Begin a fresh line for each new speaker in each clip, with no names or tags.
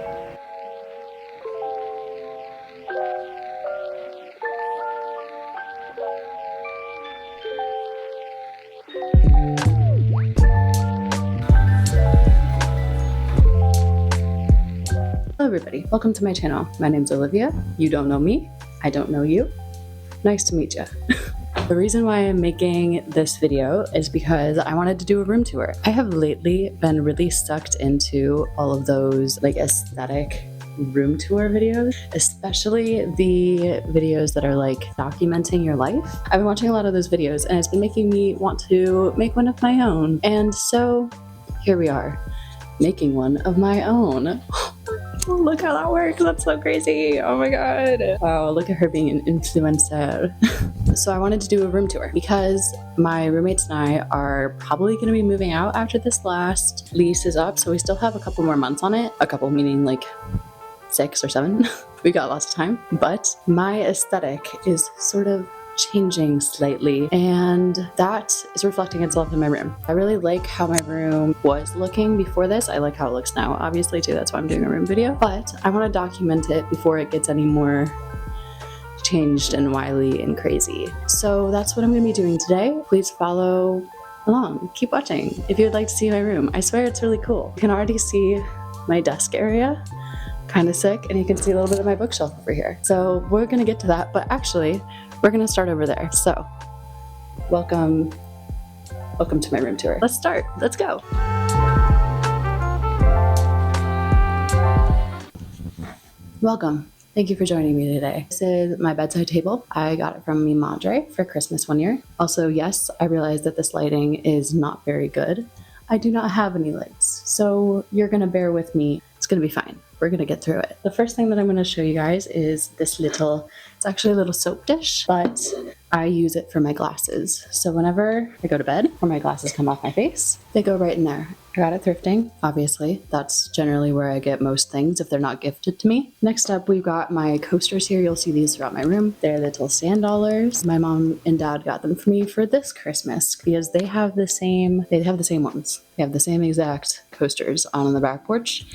Hello everybody, welcome to my channel. My name's Olivia. You don't know me, I don't know you. Nice to meet you. The reason why I'm making this video is because I wanted to do a room tour. I have lately been really sucked into all of those like aesthetic room tour videos, especially the videos that are like documenting your life. I've been watching a lot of those videos and it's been making me want to make one of my own. And so here we are, making one of my own. Look how that works. That's so crazy. Oh my god. Wow, look at her being an influencer. So I wanted to do a room tour because my roommates and I are probably going to be moving out after this last lease is up. So we still have a couple more months on it. A couple meaning like 6 or 7. We got lots of time. But my aesthetic is sort of changing slightly, and that is reflecting itself in my room. I really like how my room was looking before this. I like how it looks now, obviously, too. That's why I'm doing a room video. But I want to document it before it gets any more changed and wily and crazy. So that's what I'm going to be doing today. Please follow along. Keep watching if you'd like to see my room. I swear it's really cool. You can already see my desk area. Kind of sick, and you can see a little bit of my bookshelf over here. So we're going to get to that, but actually we're going to start over there. So welcome to my room tour. Let's start. Let's go. Welcome. Thank you for joining me today. This is my bedside table. I got it from Mi Madre for Christmas one year. Also, yes, I realize that this lighting is not very good. I do not have any lights, so you're going to bear with me. It's going to be fine. We're going to get through it. The first thing that I'm going to show you guys is this little, it's actually a little soap dish, but I use it for my glasses. So whenever I go to bed or my glasses come off my face, they go right in there. I got it thrifting, obviously. That's generally where I get most things if they're not gifted to me. Next up, we've got my coasters here. You'll see these throughout my room. They're little sand dollars. My mom and dad got them for me for this Christmas because they have the same ones. They have the same exact coasters on the back porch,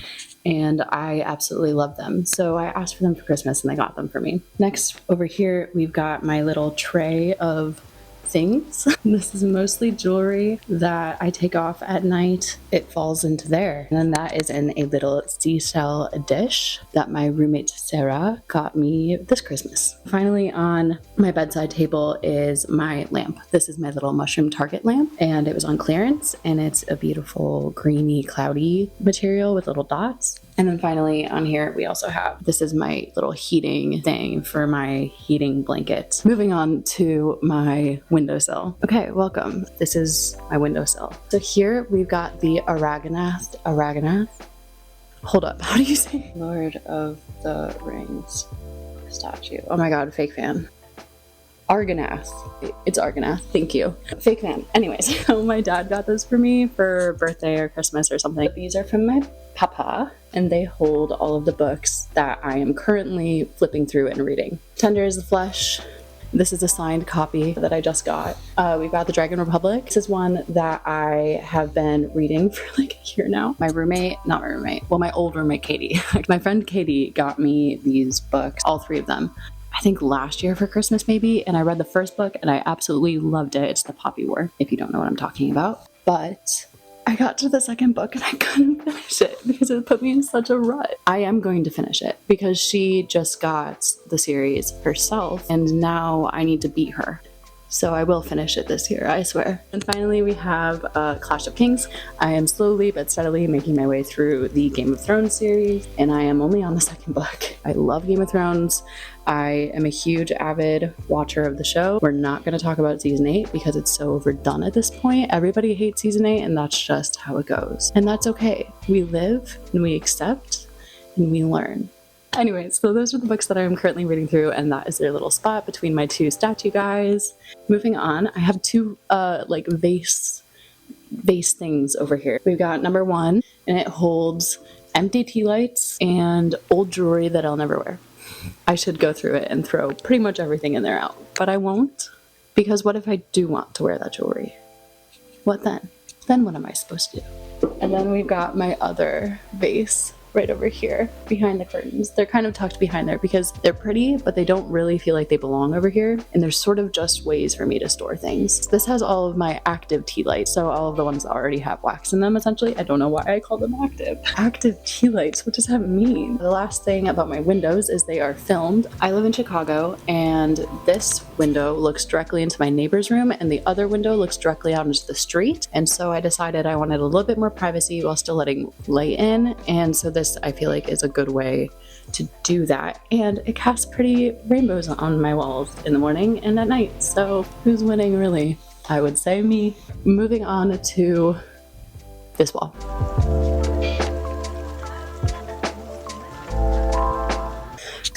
and I absolutely love them. So I asked for them for Christmas and they got them for me. Next, over here, we've got my little tray of things. This is mostly jewelry that I take off at night. It falls into there. And then that is in a little seashell dish that my roommate Sarah got me this Christmas. Finally, on my bedside table is my lamp. This is my little mushroom target lamp, and it was on clearance, and it's a beautiful greeny cloudy material with little dots. And then finally on here, we also have, this is my little heating thing for my heating blanket. Moving on to my windowsill. Okay, welcome. This is my windowsill. So here we've got the Araganath. Hold up, how do you say? Lord of the Rings statue. Oh my God, fake fan. Arganath. It's Arganath. Thank you. Fake fan. Anyways, so my dad got those for me for birthday or Christmas or something. These are from my papa, and they hold all of the books that I am currently flipping through and reading. Tender is the Flesh. This is a signed copy that I just got. We've got the Dragon Republic. This is one that I have been reading for like a year now. My old roommate Katie. My friend Katie got me these books, all 3 of them. I think last year for Christmas maybe, and I read the first book and I absolutely loved it. It's The Poppy War, if you don't know what I'm talking about. But I got to the second book and I couldn't finish it because it put me in such a rut. I am going to finish it because she just got the series herself and now I need to beat her. So I will finish it this year, I swear. And finally we have Clash of Kings. I am slowly but steadily making my way through the Game of Thrones series, and I am only on the 2nd book. I love Game of Thrones. I am a huge avid watcher of the show. We're not going to talk about season 8 because it's so overdone at this point. Everybody hates season 8 and that's just how it goes. And that's okay. We live and we accept and we learn. Anyways, so those are the books that I'm currently reading through, and that is their little spot between my 2 statue guys. Moving on, I have 2 like vase things over here. We've got number 1, and it holds empty tea lights and old jewelry that I'll never wear. I should go through it and throw pretty much everything in there out, but I won't, because what if I do want to wear that jewelry? What then? Then what am I supposed to do? And then we've got my other vase right over here behind the curtains. They're kind of tucked behind there because they're pretty, but they don't really feel like they belong over here. And there's sort of just ways for me to store things. This has all of my active tea lights, so all of the ones that already have wax in them, essentially. I don't know why I call them active. Active tea lights, what does that mean? The last thing about my windows is they are filmed. I live in Chicago, and this window looks directly into my neighbor's room, and the other window looks directly out into the street. And so I decided I wanted a little bit more privacy while still letting light in. And so this, I feel like, is a good way to do that. And it casts pretty rainbows on my walls in the morning and at night. So who's winning, really? I would say me. Moving on to this wall.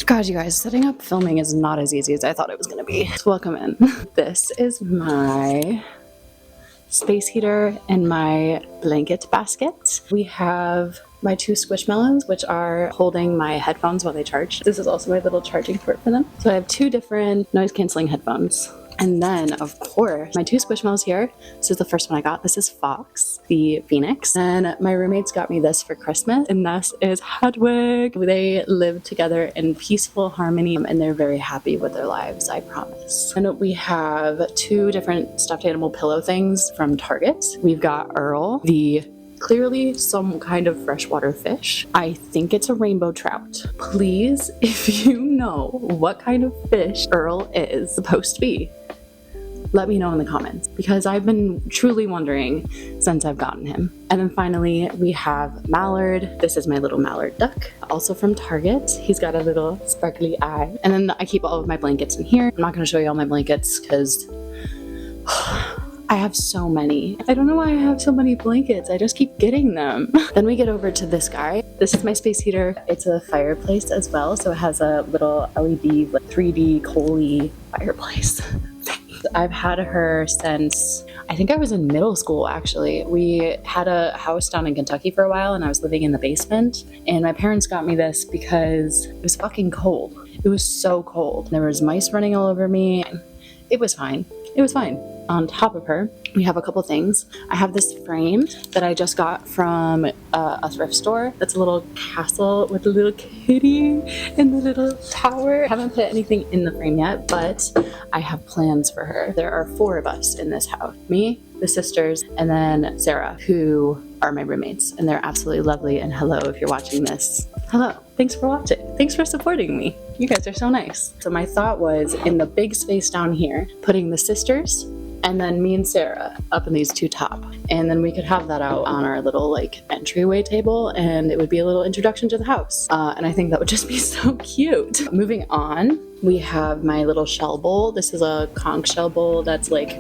God, you guys, setting up filming is not as easy as I thought it was gonna be. So welcome in. This is my space heater and my blanket basket. We have my 2 Squishmallows, which are holding my headphones while they charge. This is also my little charging port for them. So I have 2 different noise canceling headphones. And then, of course, my 2 Squishmallows here. This is the first one I got. This is Fox, the Phoenix. And my roommates got me this for Christmas, and this is Hedwig. They live together in peaceful harmony, and they're very happy with their lives, I promise. And we have 2 different stuffed animal pillow things from Target. We've got Earl, the clearly some kind of freshwater fish. I think it's a rainbow trout. Please, if you know what kind of fish Earl is supposed to be, let me know in the comments, because I've been truly wondering since I've gotten him. And then finally, we have Mallard. This is my little mallard duck, also from Target. He's got a little sparkly eye. And then I keep all of my blankets in here. I'm not gonna show you all my blankets because I have so many. I don't know why I have so many blankets. I just keep getting them. Then we get over to this guy. This is my space heater. It's a fireplace as well. So it has a little LED, like 3D Coley fireplace. I've had her since I think I was in middle school, actually. We had a house down in Kentucky for a while, and I was living in the basement. And my parents got me this because it was fucking cold. It was so cold. There was mice running all over me. It was fine. It was fine. On top of her, we have a couple things. I have this frame that I just got from a thrift store. That's a little castle with a little kitty in the little tower. I haven't put anything in the frame yet, but I have plans for her. There are 4 of us in this house. Me, the sisters, and then Sarah, who are my roommates. And they're absolutely lovely. And hello, if you're watching this. Hello. Thanks for watching. Thanks for supporting me. You guys are so nice. So my thought was, in the big space down here, putting the sisters and then me and Sarah up in these 2 top. And then we could have that out on our little like entryway table, and it would be a little introduction to the house. And I think that would just be so cute. Moving on, we have my little shell bowl. This is a conch shell bowl that's like,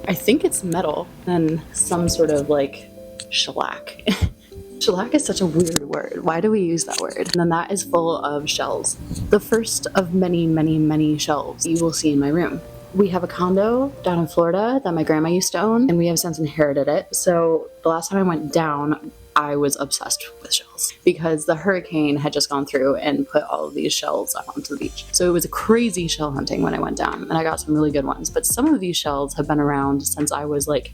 I think it's metal and some sort of like shellac. Shellac is such a weird word. Why do we use that word? And then that is full of shells. The first of many, many, many shelves you will see in my room. We have a condo down in Florida that my grandma used to own, and we have since inherited it. So the last time I went down, I was obsessed with shells because the hurricane had just gone through and put all of these shells up onto the beach. So it was a crazy shell hunting when I went down, and I got some really good ones. But some of these shells have been around since I was like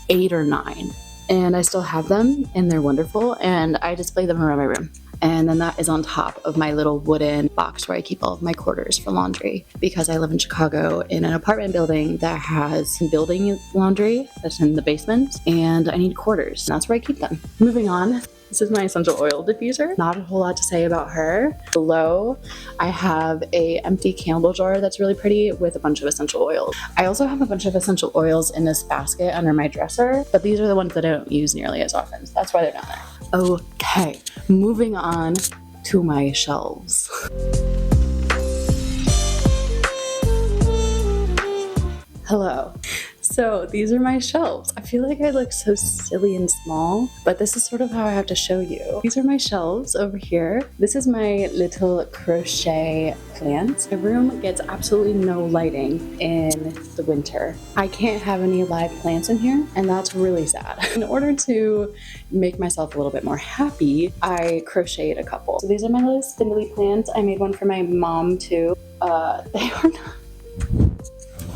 8 or 9. And I still have them, and they're wonderful, and I display them around my room. And then that is on top of my little wooden box where I keep all of my quarters for laundry, because I live in Chicago in an apartment building that has building laundry that's in the basement, and I need quarters. And that's where I keep them. Moving on. This is my essential oil diffuser. Not a whole lot to say about her. Below, I have a empty candle jar that's really pretty with a bunch of essential oils. I also have a bunch of essential oils in this basket under my dresser, but these are the ones that I don't use nearly as often. So that's why they're down there. Okay, moving on to my shelves. Hello. So these are my shelves. I feel like I look so silly and small, but this is sort of how I have to show you. These are my shelves over here. This is my little crochet plant. My room gets absolutely no lighting in the winter. I can't have any live plants in here, and that's really sad. In order to make myself a little bit more happy, I crocheted a couple. So these are my little spindly plants. I made one for my mom too. They are not...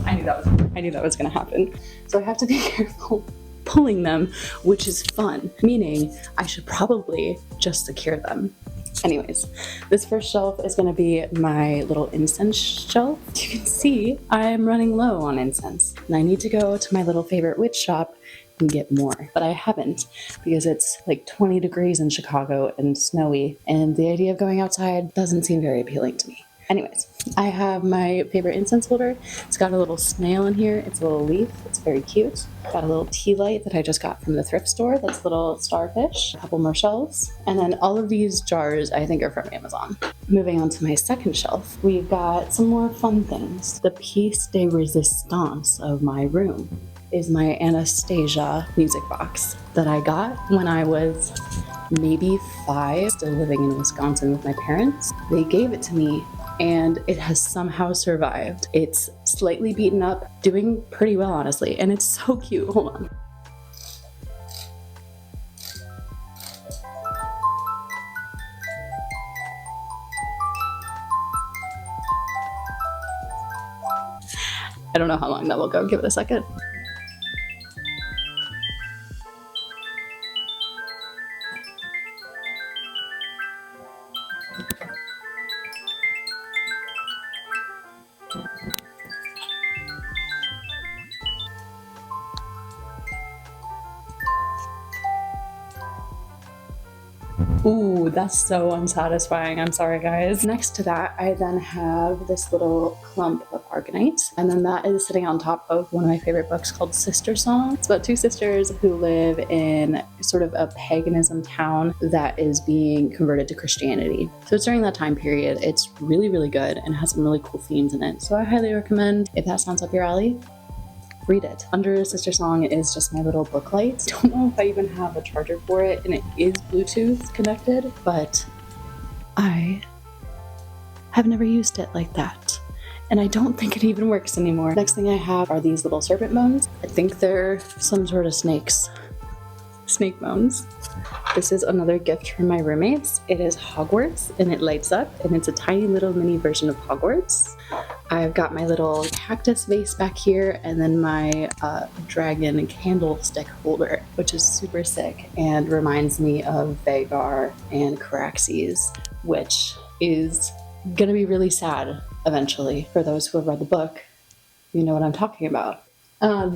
I knew that was gonna happen. So I have to be careful pulling them, which is fun, meaning I should probably just secure them. Anyways, this first shelf is going to be my little incense shelf. You can see I'm running low on incense, and I need to go to my little favorite witch shop and get more, but I haven't because it's like 20 degrees in Chicago and snowy, and the idea of going outside doesn't seem very appealing to me. Anyways, I have my favorite incense holder. It's got a little snail in here. It's a little leaf. It's very cute. Got a little tea light that I just got from the thrift store. That's a little starfish. A couple more shelves. And then all of these jars I think are from Amazon. Moving on to my second shelf, we've got some more fun things. The piece de resistance of my room is my Anastasia music box that I got when I was maybe 5, still living in Wisconsin with my parents. They gave it to me, and it has somehow survived. It's slightly beaten up, doing pretty well, honestly, and it's so cute. Hold on. I don't know how long that will go. Give it a second. Ooh, that's so unsatisfying. I'm sorry, guys. Next to that, I then have this little clump of Argonite, and then that is sitting on top of one of my favorite books called Sister Song. It's about 2 sisters who live in sort of a paganism town that is being converted to Christianity. So it's during that time period. It's really, really good and has some really cool themes in it. So I highly recommend, if that sounds up your alley, read it. Under Sister Song is just my little book light. Don't know if I even have a charger for it, and it is Bluetooth connected, but I have never used it like that. And I don't think it even works anymore. Next thing I have are these little serpent bones. I think they're some sort of snake bones. This is another gift from my roommates. It is Hogwarts, and it lights up, and it's a tiny little mini version of Hogwarts. I've got my little cactus vase back here, and then my dragon candlestick holder, which is super sick and reminds me of Vagar and Caraxes, which is gonna be really sad eventually. For those who have read the book, you know what I'm talking about.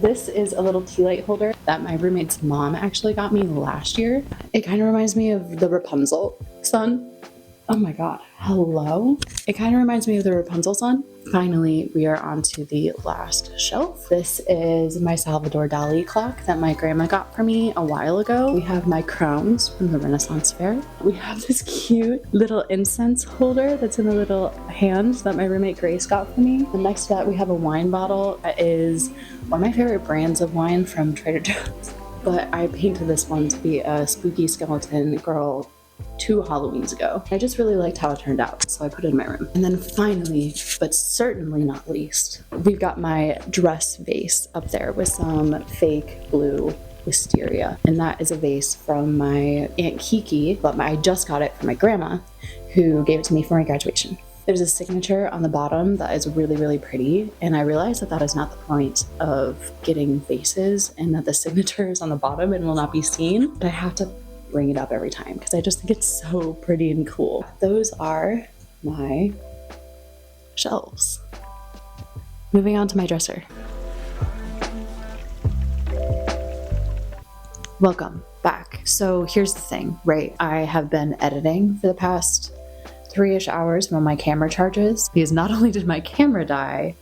This is a little tea light holder that my roommate's mom actually got me last year. It kind of reminds me of the Rapunzel sun. Oh my god, hello? It kind of reminds me of the Rapunzel sun. Finally, we are on to the last shelf. This is my Salvador Dali clock that my grandma got for me a while ago. We have my crowns from the Renaissance Fair. We have this cute little incense holder that's in a little hand that my roommate Grace got for me. And next to that, we have a wine bottle that is one of my favorite brands of wine from Trader Joe's. But I painted this one to be a spooky skeleton girl 2 Halloweens ago. I just really liked how it turned out, so I put it in my room. And then finally, but certainly not least, we've got my dress vase up there with some fake blue wisteria. And that is a vase from my Aunt Kiki, but I just got it from my grandma, who gave it to me for my graduation. There's a signature on the bottom that is really, really pretty, and I realized that that is not the point of getting vases, and that the signature is on the bottom and will not be seen, but I have to bring it up every time because I just think it's so pretty and cool. Those are my shelves. Moving on to my dresser. Welcome back. So here's the thing, right? I have been editing for the past 3-ish hours while my camera charges, because not only did my camera die,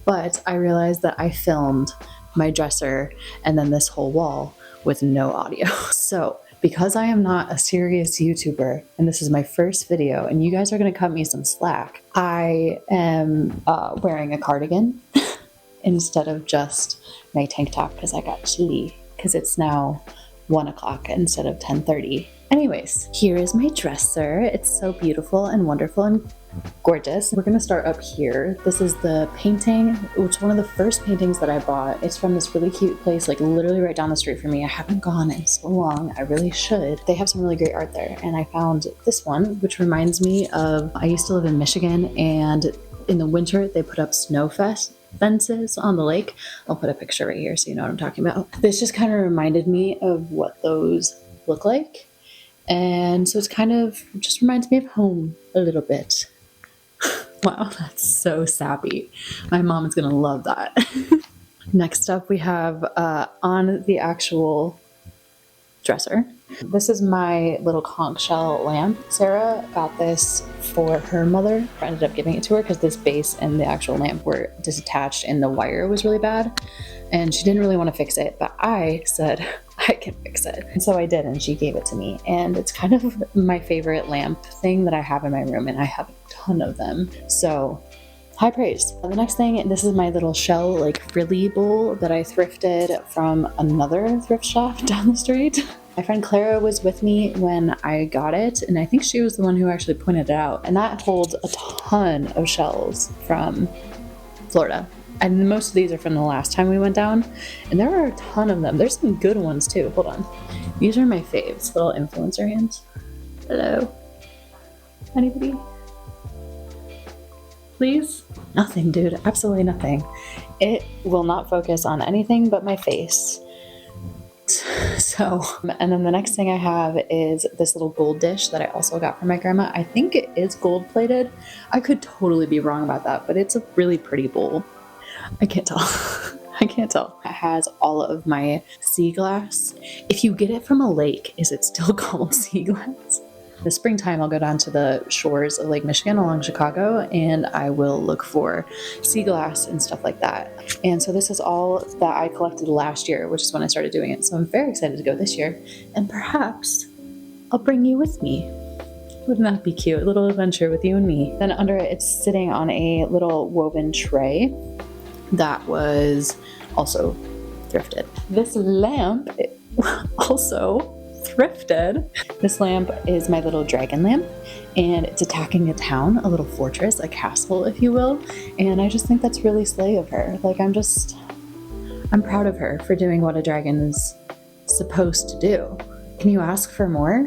but I realized that I filmed my dresser and then this whole wall with no audio. So because I am not a serious YouTuber and this is my first video and you guys are going to cut me some slack, I am wearing a cardigan instead of just my tank top because I got chilly because it's now 1 o'clock instead of 10:30. Anyways, here is my dresser. It's so beautiful and wonderful and gorgeous. We're gonna start up here. This is the painting, which one of the first paintings that I bought. It's from this really cute place, like literally right down the street from me. I haven't gone in so long. I really should. They have some really great art there. And I found this one, which reminds me of, I used to live in Michigan, and in the winter they put up Snow Fest fences on the lake. I'll put a picture right here so you know what I'm talking about. This just kind of reminded me of what those look like. And so it's kind of just reminds me of home a little bit. Wow, that's so sappy. My mom is gonna love that. Next up we have on the actual dresser. This is my little conch shell lamp. Sarah got this for her mother. I ended up giving it to her because this base and the actual lamp were disattached and the wire was really bad. And she didn't really want to fix it, but I said, I can fix it. And so I did, and she gave it to me. And it's kind of my favorite lamp thing that I have in my room, and I have a ton of them. So high praise. The next thing, this is my little shell like frilly bowl that I thrifted from another thrift shop down the street. My friend Clara was with me when I got it, and I think she was the one who actually pointed it out. And that holds a ton of shells from Florida. And most of these are from the last time we went down, and there are a ton of them. There's some good ones too. Hold on. These are my faves, little influencer hands. Hello. Anybody? Please? Nothing, dude. Absolutely nothing. It will not focus on anything but my face. So, and then the next thing I have is this little gold dish that I also got from my grandma. I think it is gold plated. I could totally be wrong about that, but it's a really pretty bowl. I can't tell. I can't tell. It has all of my sea glass. If you get it from a lake, is it still called sea glass? The springtime, I'll go down to the shores of Lake Michigan along Chicago, and I will look for sea glass and stuff like that. And so this is all that I collected last year, which is when I started doing it. So I'm very excited to go this year, and perhaps I'll bring you with me. Wouldn't that be cute? A little adventure with you and me. Then under it, it's sitting on a little woven tray that was also thrifted. This lamp also thrifted. This lamp is my little dragon lamp, and it's attacking a town, a little fortress, a castle, if you will. And I just think that's really slay of her. Like, I'm proud of her for doing what a dragon is supposed to do. Can you ask for more?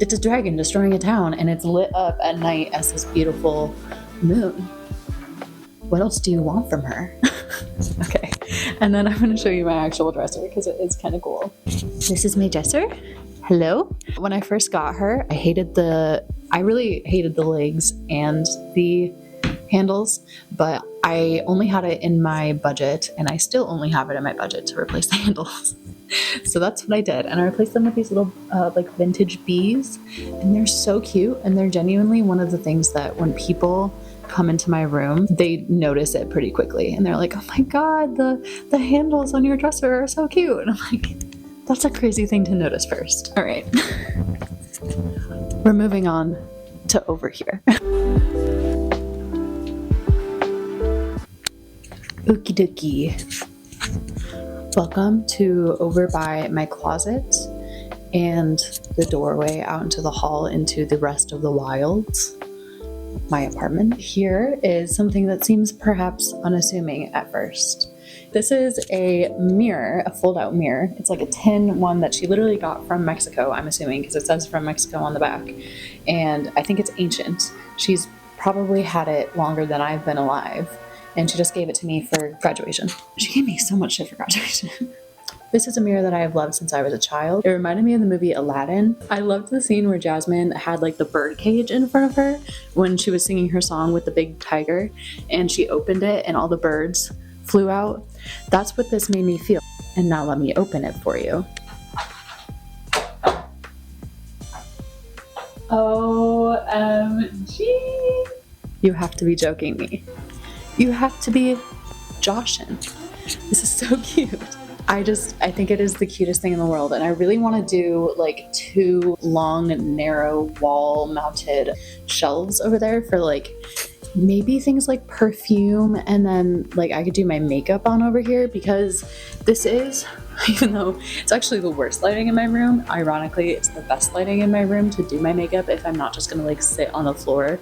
It's a dragon destroying a town, and it's lit up at night as this beautiful moon. What else do you want from her? Okay, and then I'm going to show you my actual dresser because it is kind of cool. This is my dresser. Hello. When I first got her, I really hated the legs and the handles, but I only had it in my budget, and I still only have it in my budget to replace the handles. So that's what I did, and I replaced them with these little like vintage bees, and they're so cute, and they're genuinely one of the things that when people come into my room, they notice it pretty quickly, and they're like, oh my god, the handles on your dresser are so cute. And I'm like, that's a crazy thing to notice first. All right. We're moving on to over here. Okie dokie. Welcome to over by my closet and the doorway out into the hall into the rest of the wilds. My apartment. Here is something that seems perhaps unassuming at first. This is a mirror, a fold-out mirror. It's like a tin one that she literally got from Mexico, I'm assuming, because it says from Mexico on the back. And I think it's ancient. She's probably had it longer than I've been alive. And she just gave it to me for graduation. She gave me so much shit for graduation. This is a mirror that I have loved since I was a child. It reminded me of the movie Aladdin. I loved the scene where Jasmine had like the bird cage in front of her when she was singing her song with the big tiger, and she opened it and all the birds flew out. That's what this made me feel. And now let me open it for you. OMG. You have to be joking me. You have to be joshing. This is so cute. I think it is the cutest thing in the world, and I really want to do like 2 long, narrow wall mounted shelves over there for like maybe things like perfume, and then like I could do my makeup on over here, because this is, even though it's actually the worst lighting in my room, ironically it's the best lighting in my room to do my makeup if I'm not just gonna like sit on the floor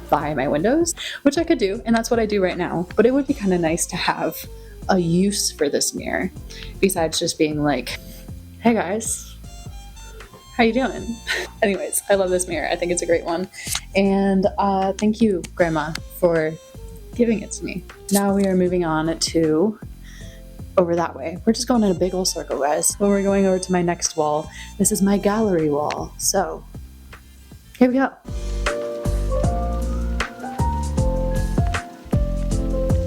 by my windows, which I could do, and that's what I do right now. But it would be kind of nice to have a use for this mirror besides just being like, hey guys, how you doing? Anyways, I love this mirror. I think it's a great one, and thank you, Grandma, for giving it to me. Now we are moving on to over that way. We're just going in a big old circle, guys. When we're going over to my next wall, this is my gallery wall. So here we go.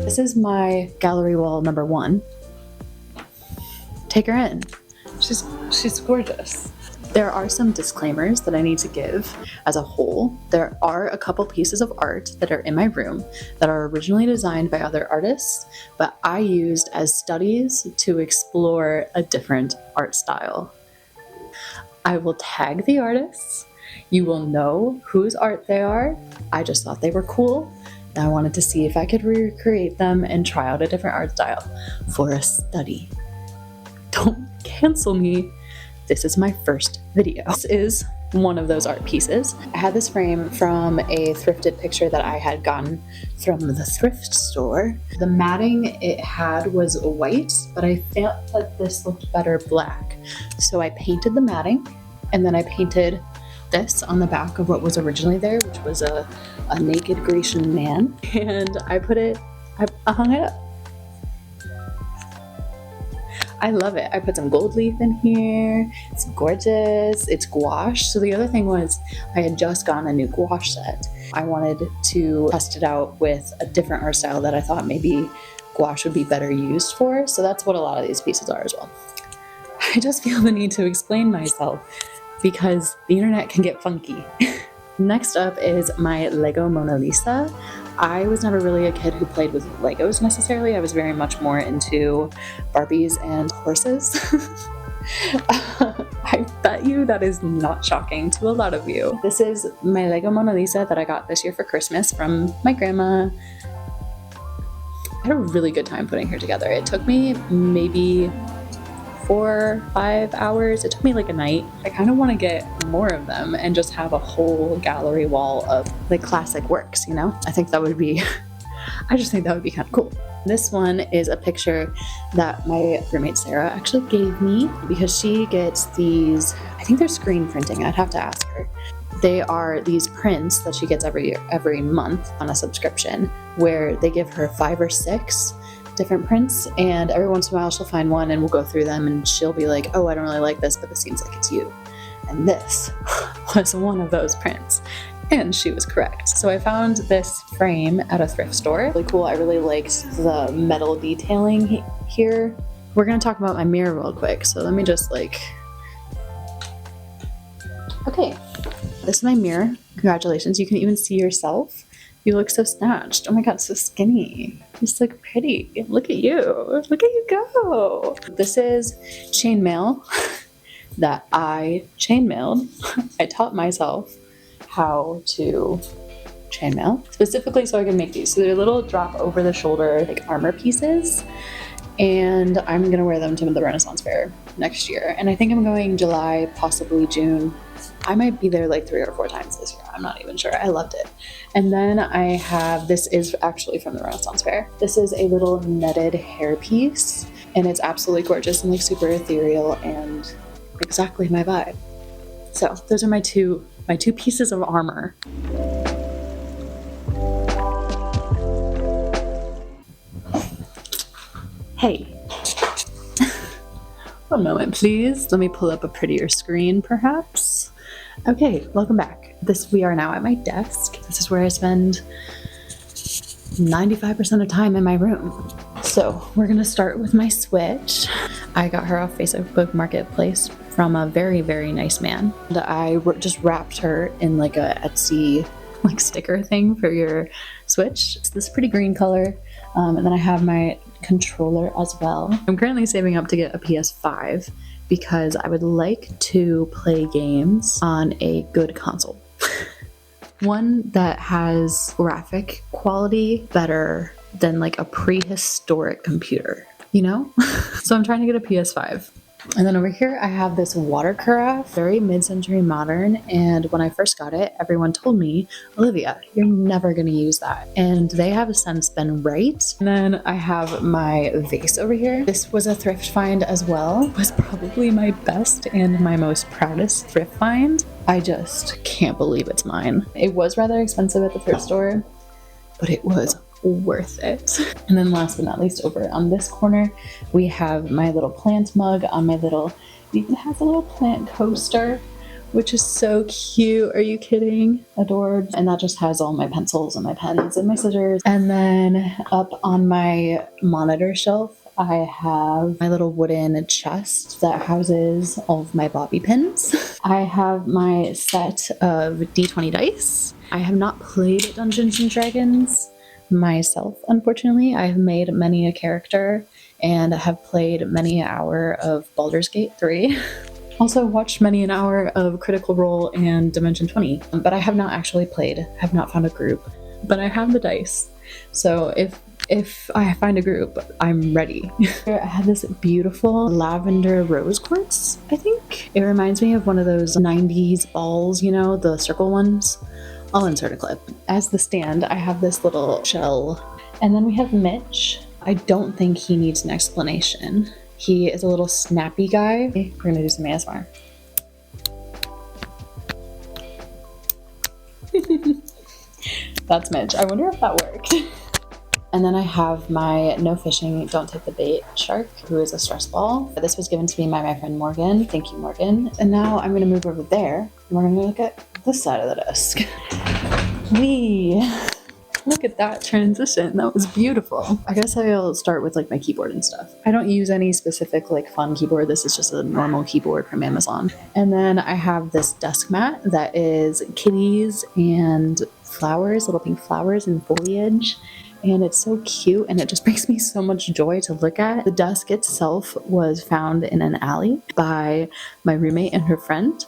This is my gallery wall number 1. Take her in. She's gorgeous. There are some disclaimers that I need to give as a whole. There are a couple pieces of art that are in my room that are originally designed by other artists, but I used as studies to explore a different art style. I will tag the artists. You will know whose art they are. I just thought they were cool, and I wanted to see if I could recreate them and try out a different art style for a study. Don't cancel me. This is my first video. This is one of those art pieces. I had this frame from a thrifted picture that I had gotten from the thrift store. The matting it had was white, but I felt that this looked better black. So I painted the matting, and then I painted this on the back of what was originally there, which was a naked Grecian man. And I hung it up. I love it. I put some gold leaf in here. It's gorgeous. It's gouache. So the other thing was I had just gotten a new gouache set. I wanted to test it out with a different art style that I thought maybe gouache would be better used for. So that's what a lot of these pieces are as well. I just feel the need to explain myself because the internet can get funky. Next up is my Lego Mona Lisa. I was never really a kid who played with Legos necessarily. I was very much more into Barbies and horses. I bet you that is not shocking to a lot of you. This is my Lego Mona Lisa that I got this year for Christmas from my grandma. I had a really good time putting her together. It took me maybe 4-5 hours. It took me like a night. I kind of want to get more of them and just have a whole gallery wall of like classic works, you know? I think that would be, I just think that would be kind of cool. This one is a picture that my roommate Sarah actually gave me because she gets these, I think they're screen printing. I'd have to ask her. They are these prints that she gets every month on a subscription where they give her 5 or 6 different prints, and every once in a while she'll find one and we'll go through them and she'll be like, oh, I don't really like this, but this seems like it's you. And this was one of those prints. And she was correct. So I found this frame at a thrift store. Really cool. I really liked the metal detailing here. We're gonna talk about my mirror real quick. So let me just okay. This is my mirror. Congratulations. You can even see yourself. You look so snatched. Oh my God, so skinny. You just look pretty. Look at you. Look at you go. This is chainmail that I chainmailed. I taught myself how to chainmail specifically so I can make these. So they're little drop over the shoulder like armor pieces. And I'm gonna wear them to the Renaissance Fair next year. And I think I'm going July, possibly June. I might be there like 3 or 4 times this year. I'm not even sure. I loved it. And then I have, this is actually from the Renaissance Fair. This is a little netted hair piece and it's absolutely gorgeous and like super ethereal and exactly my vibe. So those are my two pieces of armor. Hey. One moment, please. Let me pull up a prettier screen, perhaps. Okay, welcome back. We are now at my desk. This is where I spend 95% of time in my room. So we're gonna start with my Switch. I got her off Facebook Marketplace from a very, very nice man. And I just wrapped her in like a Etsy like sticker thing for your Switch. It's this pretty green color. And then I have my controller as well. I'm currently saving up to get a PS5 because I would like to play games on a good console. One that has graphic quality better than like a prehistoric computer, you know? So I'm trying to get a PS5. And then over here I have this water carafe, very mid-century modern, and when I first got it, everyone told me, Olivia, you're never gonna use that. And they have since been right. And then I have my vase over here. This was a thrift find as well. It was probably my best and my most proudest thrift find. I just can't believe it's mine. It was rather expensive at the thrift store, but it was worth it. And then last but not least, over on this corner, we have my little plant mug on my little, it even has a little plant coaster, which is so cute. Are you kidding? Adored. And that just has all my pencils and my pens and my scissors. And then up on my monitor shelf, I have my little wooden chest that houses all of my bobby pins. I have my set of D20 dice. I have not played Dungeons and Dragons myself, unfortunately. I have made many a character and have played many an hour of Baldur's Gate 3. Also watched many an hour of Critical Role and Dimension 20, but I have not actually played, have not found a group, but I have the dice. So if I find a group, I'm ready. I had this beautiful lavender rose quartz, I think. It reminds me of one of those 90s balls, you know, the circle ones. I'll insert a clip. As the stand, I have this little shell. And then we have Mitch. I don't think he needs an explanation. He is a little snappy guy. We're gonna do some ASMR. That's Mitch. I wonder if that worked. And then I have my no fishing, don't take the bait shark, who is a stress ball. This was given to me by my friend Morgan. Thank you, Morgan. And now I'm gonna move over there and we're gonna look at this side of the desk. Look at that transition. That was beautiful. I guess I'll start with like my keyboard and stuff. I don't use any specific like fun keyboard. This is just a normal keyboard from Amazon. And then I have this desk mat that is kitties and flowers, little pink flowers and foliage. And it's so cute and it just brings me so much joy to look at. The desk itself was found in an alley by my roommate and her friend.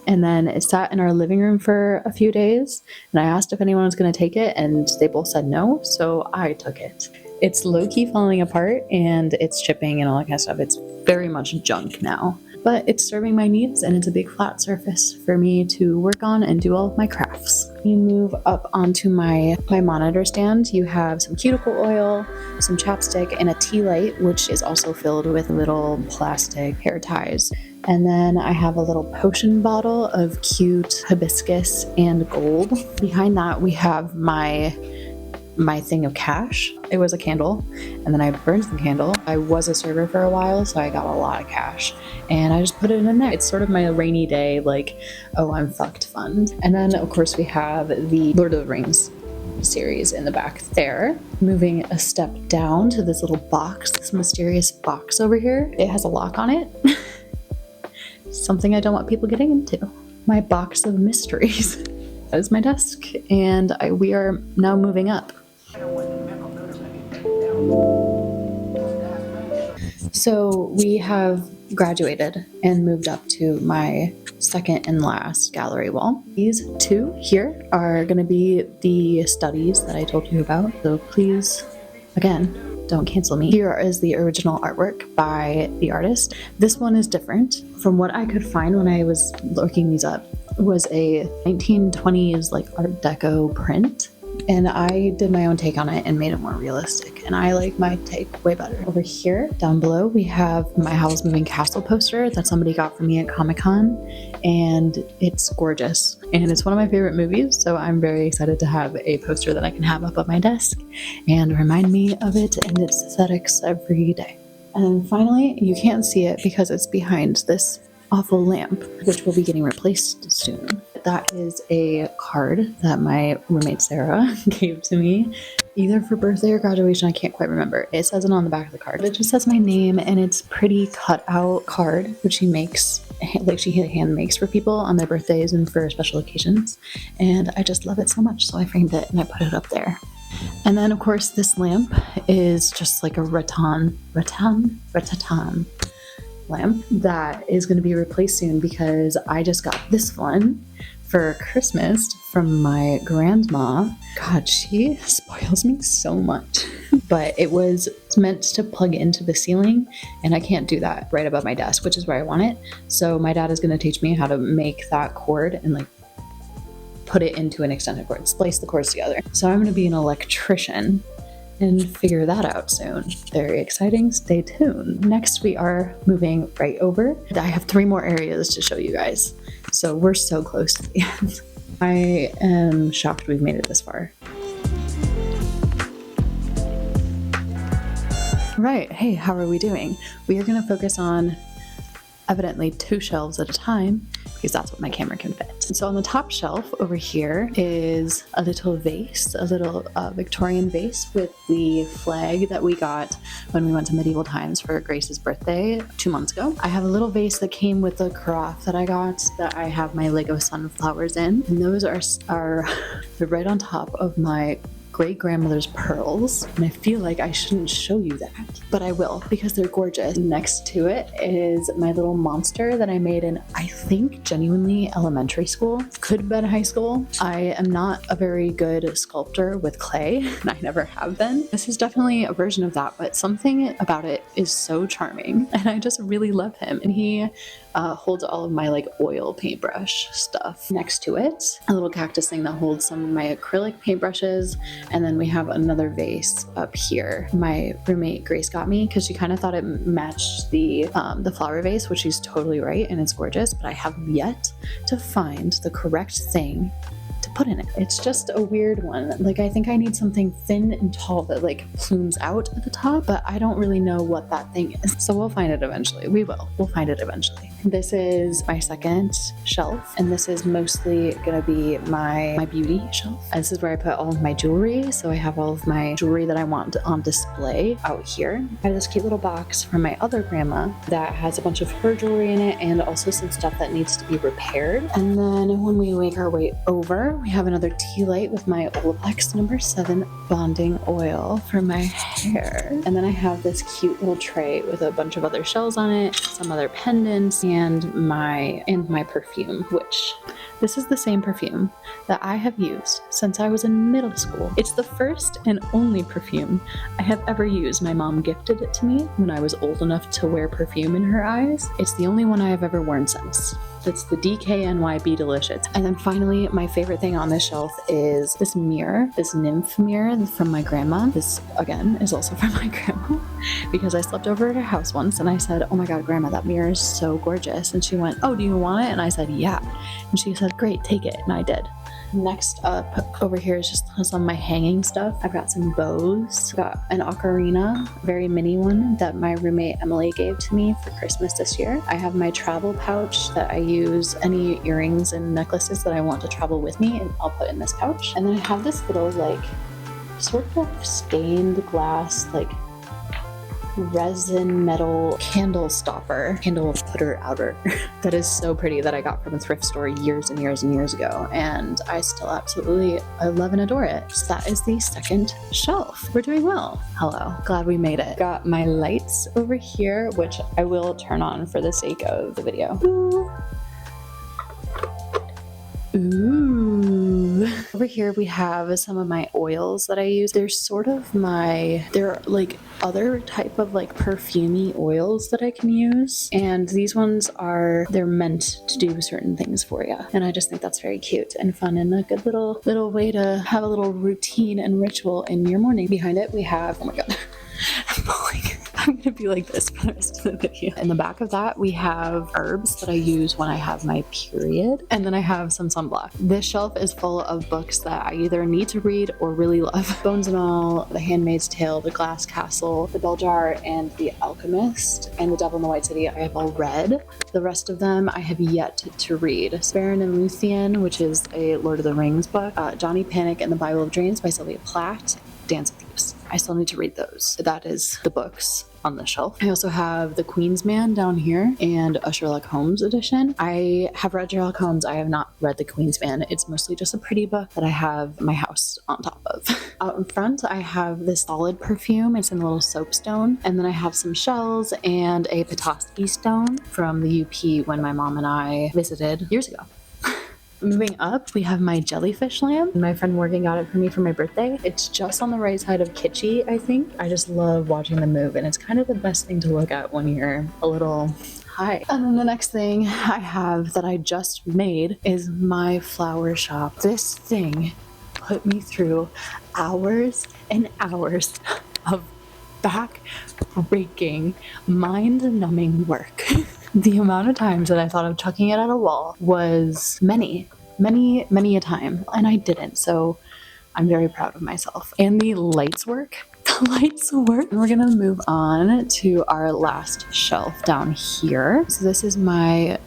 And then it sat in our living room for a few days. And I asked if anyone was going to take it and they both said no. So I took it. It's low-key falling apart and it's chipping and all that kind of stuff. It's very much junk now. But it's serving my needs and it's a big flat surface for me to work on and do all of my crafts. You move up onto my monitor stand. You have some cuticle oil, some chapstick, and a tea light, which is also filled with little plastic hair ties. And then I have a little potion bottle of cute hibiscus and gold. Behind that we have my thing of cash. It was a candle and then I burned the candle. I was a server for a while, so I got a lot of cash and I just put it in there. It's sort of my rainy day, like, oh, I'm fucked fund. And then of course we have the Lord of the Rings series in the back there. Moving a step down to this little box, this mysterious box over here. It has a lock on it. Something I don't want people getting into. My box of mysteries. That is my desk and we are now moving up. So we have graduated and moved up to my second and last gallery wall. These two here are going to be the studies that I told you about. So please, again, don't cancel me. Here is the original artwork by the artist. This one is different. From what I could find when I was looking these up, was a 1920s like Art Deco print. And I did my own take on it and made it more realistic. And I like my take way better. Over here, down below, we have my Howl's Moving Castle poster that somebody got for me at Comic-Con. And it's gorgeous. And it's one of my favorite movies. So I'm very excited to have a poster that I can have up on my desk and remind me of it and its aesthetics every day. And then finally, you can't see it because it's behind this awful lamp, which will be getting replaced soon. That is a card that my roommate Sarah gave to me, either for birthday or graduation, I can't quite remember. It says it on the back of the card. It just says my name and it's pretty cut out card, which she makes, like she hand makes for people on their birthdays and for special occasions. And I just love it so much, so I framed it and I put it up there. And then of course this lamp is just like a rattan lamp that is going to be replaced soon because I just got this one for Christmas from my grandma. God, she spoils me so much. But it was meant to plug into the ceiling and I can't do that right above my desk, which is where I want it. So my dad is going to teach me how to make that cord and like put it into an extended cord, splice the cords together. So I'm going to be an electrician and figure that out soon. Very exciting, stay tuned. Next we are moving right over. I have 3 more areas to show you guys. So we're so close to the end. I am shocked we've made it this far. Right, hey, how are we doing? We are going to focus on evidently 2 shelves at a time because that's what my camera can fit. So on the top shelf over here is a little vase, a little Victorian vase with the flag that we got when we went to Medieval Times for Grace's birthday 2 months ago. I have a little vase that came with the carafe that I got that I have my Lego sunflowers in, and those are they're right on top of my great-grandmother's pearls, and I feel like I shouldn't show you that, but I will because they're gorgeous. Next to it is my little monster that I made in, I think, genuinely elementary school. Could have been high school. I am not a very good sculptor with clay, and I never have been. This is definitely a version of that, but something about it is so charming, and I just really love him, and he holds all of my like oil paintbrush stuff. Next to it, a little cactus thing that holds some of my acrylic paintbrushes, and then we have another vase up here. My roommate Grace got me because she kind of thought it matched the flower vase, which she's totally right, and it's gorgeous, but I have yet to find the correct thing to put in it. It's just a weird one. Like, I think I need something thin and tall that like plumes out at the top, but I don't really know what that thing is. So we'll find it eventually. We'll find it eventually. This is my second shelf, and this is mostly gonna be my beauty shelf. This is where I put all of my jewelry. So I have all of my jewelry that I want on display out here. I have this cute little box from my other grandma that has a bunch of her jewelry in it and also some stuff that needs to be repaired. And then when we make our way over, we have another tea light with my Olaplex number 7 bonding oil for my hair. And then I have this cute little tray with a bunch of other shells on it, some other pendants, and my perfume, which this is the same perfume that I have used since I was in middle school. It's the first and only perfume I have ever used. My mom gifted it to me when I was old enough to wear perfume in her eyes. It's the only one I have ever worn since. It's the DKNY Be Delicious. And then finally, my favorite thing on this shelf is this mirror, this nymph mirror from my grandma. This, again, is also from my grandma because I slept over at her house once and I said, oh my God, Grandma, that mirror is so gorgeous. And she went, oh, do you want it? And I said, yeah. And she said, great, take it. And I did. Next up over here is just some of my hanging stuff. I've got some bows, got an ocarina, a very mini one that my roommate Emily gave to me for Christmas this year. I have my travel pouch that I use any earrings and necklaces that I want to travel with me, and I'll put in this pouch. And then I have this little like sort of stained glass like resin metal candle putter outer that is so pretty that I got from a thrift store years and years and years ago, and I still absolutely love and adore it. So that is the second shelf. We're doing well. Hello, glad we made it. Got my lights over here, which I will turn on for the sake of the video. Ooh. Over here we have some of my oils that I use. They're like other type of like perfumey oils that I can use, and these ones they're meant to do certain things for you, and I just think that's very cute and fun and a good little way to have a little routine and ritual in your morning. Behind it we have, oh my God, I'm gonna be like this for the rest of the video. In the back of that, we have herbs that I use when I have my period. And then I have some sunblock. This shelf is full of books that I either need to read or really love. Bones and All, The Handmaid's Tale, The Glass Castle, The Bell Jar, and The Alchemist, and The Devil in the White City I have all read. The rest of them I have yet to read. Baron and Luthien, which is a Lord of the Rings book, Johnny Panic and the Bible of Dreams by Sylvia Plath, Dance of Thieves. I still need to read those. That is the books on the shelf. I also have The Queen's Man down here and a Sherlock Holmes edition. I have read Sherlock Holmes. I have not read The Queen's Man. It's mostly just a pretty book that I have my house on top of. Out in front, I have this solid perfume. It's in a little soapstone. And then I have some shells and a Petoskey stone from the UP when my mom and I visited years ago. Moving up, we have my jellyfish lamp. My friend Morgan got it for me for my birthday. It's just on the right side of kitschy, I think. I just love watching them move, and it's kind of the best thing to look at when you're a little high. And then the next thing I have that I just made is my flower shop. This thing put me through hours and hours of back-breaking, mind-numbing work. The amount of times that I thought of chucking it at a wall was many a time, and I didn't, so I'm very proud of myself. And the lights work. lights work. And we're gonna move on to our last shelf down here. So this is one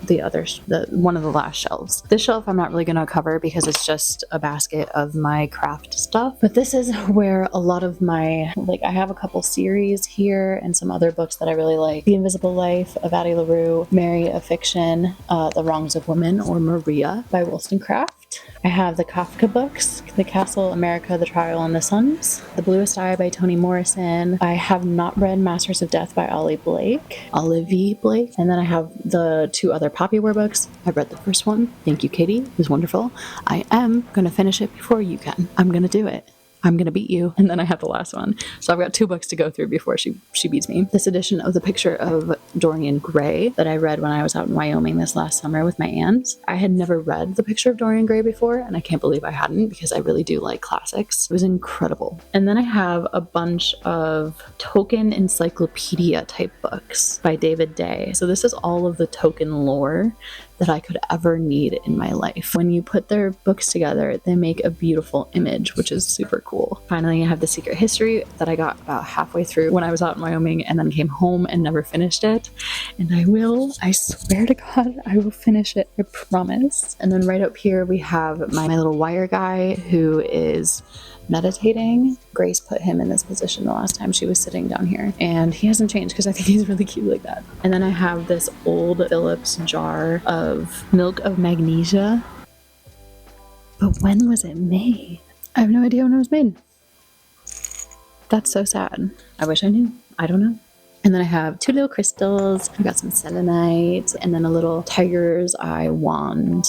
of the last shelves. This shelf I'm not really gonna cover because it's just a basket of my craft stuff. But this is where a lot of my, I have a couple series here and some other books that I really like. The Invisible Life of Addie LaRue, Mary of Fiction, The Wrongs of Women, or Maria by Wollstonecraft. I have the Kafka books, The Castle, America, The Trial, and the Sons, The Bluest Eye by Toni Morrison. I have not read Masters of Death by Olivie Blake. And then I have the 2 other Poppyware books. I read the first one. Thank you, Katie. It was wonderful. I am going to finish it before you can. I'm going to do it. I'm gonna beat you. And then I have the last one. So I've got 2 books to go through before she beats me. This edition of The Picture of Dorian Gray that I read when I was out in Wyoming this last summer with my aunts. I had never read The Picture of Dorian Gray before, and I can't believe I hadn't because I really do like classics. It was incredible. And then I have a bunch of Tolkien encyclopedia type books by David Day. So this is all of the Tolkien lore that I could ever need in my life. When you put their books together, they make a beautiful image, which is super cool. Finally, I have The Secret History that I got about halfway through when I was out in Wyoming and then came home and never finished it. And I swear to God, I will finish it, I promise. And then right up here, we have my little wire guy who is meditating. Grace put him in this position the last time she was sitting down here, and he hasn't changed because I think he's really cute like that. And then I have this old Phillips jar of milk of magnesia. But when was it made? I have no idea when it was made. That's so sad. I wish I knew. I don't know. And then I have 2 little crystals. I've got some selenite and then a little tiger's eye wand.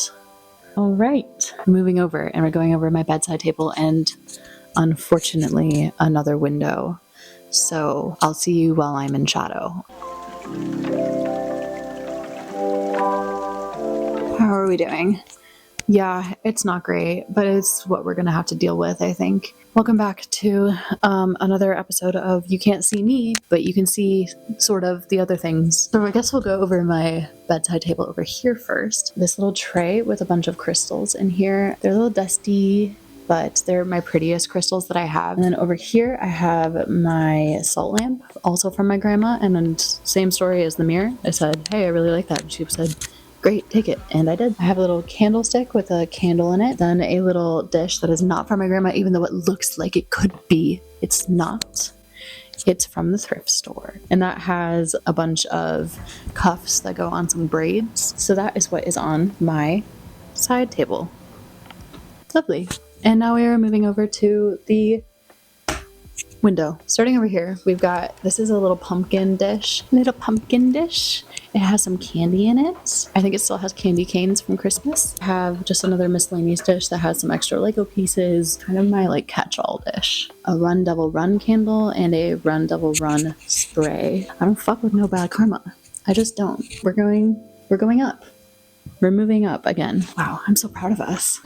All right, moving over, and we're going over my bedside table and unfortunately another window. So I'll see you while I'm in shadow. How are we doing? Yeah, it's not great, but it's what we're gonna have to deal with, I think. Welcome back to another episode of You Can't See Me, but you can see sort of the other things. So I guess we'll go over my bedside table over here first. This little tray with a bunch of crystals in here. They're a little dusty, but they're my prettiest crystals that I have. And then over here I have my salt lamp, also from my grandma, and then same story as the mirror. I said, hey, I really like that. And she said, great, take it. And I did. I have a little candlestick with a candle in it. Then a little dish that is not from my grandma, even though it looks like it could be. It's not. It's from the thrift store. And that has a bunch of cuffs that go on some braids. So that is what is on my side table. Lovely. And now we are moving over to the window. Starting over here, we've got, this is a little pumpkin dish. It has some candy in it. I think it still has candy canes from Christmas. I have just another miscellaneous dish that has some extra Lego pieces, kind of my catch-all dish. A Run Devil Run candle and a Run Devil Run spray. I don't fuck with no bad karma. I just don't. We're going up. We're moving up again. Wow, I'm so proud of us.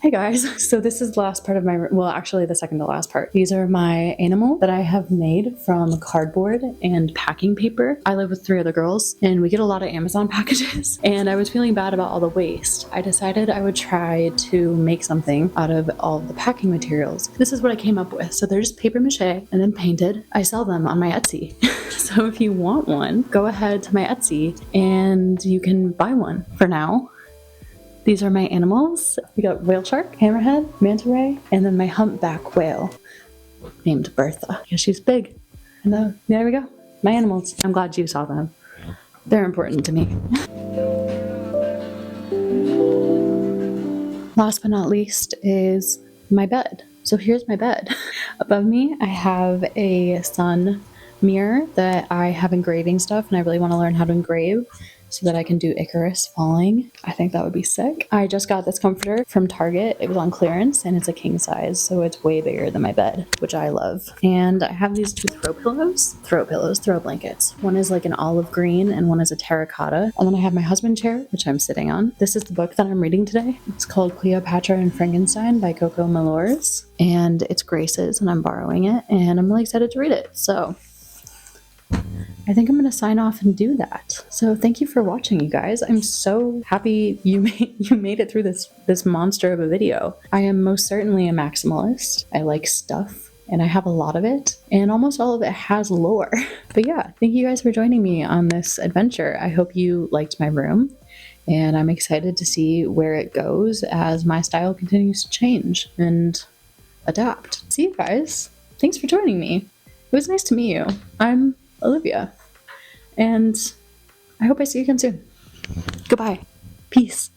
Hey guys, so this is the last part of my, well actually the second to last part. These are my animal that I have made from cardboard and packing paper. I live with 3 other girls and we get a lot of Amazon packages and I was feeling bad about all the waste. I decided I would try to make something out of all the packing materials. This is what I came up with. So they're just paper mache and then painted. I sell them on my Etsy. So if you want one, go ahead to my Etsy and you can buy one. For now, these are my animals. We got whale shark, hammerhead, manta ray, and then my humpback whale named Bertha because she's big. And there we go. My animals. I'm glad you saw them. They're important to me. Last but not least is my bed. So here's my bed. Above me, I have a sun mirror that I have engraving stuff and I really want to learn how to engrave so that I can do Icarus falling. I think that would be sick. I just got this comforter from Target. It was on clearance and it's a king size, so it's way bigger than my bed, which I love. And I have these 2 throw blankets. One is like an olive green and one is a terracotta. And then I have my husband chair, which I'm sitting on. This is the book that I'm reading today. It's called Cleopatra and Frankenstein by Coco Malors. And it's Grace's and I'm borrowing it and I'm really excited to read it. So I think I'm going to sign off and do that. So thank you for watching, you guys. I'm so happy you made it through this monster of a video. I am most certainly a maximalist. I like stuff, and I have a lot of it, and almost all of it has lore. But yeah, thank you guys for joining me on this adventure. I hope you liked my room, and I'm excited to see where it goes as my style continues to change and adapt. See you guys. Thanks for joining me. It was nice to meet you. I'm Olivia, and I hope I see you again soon. Goodbye. Peace.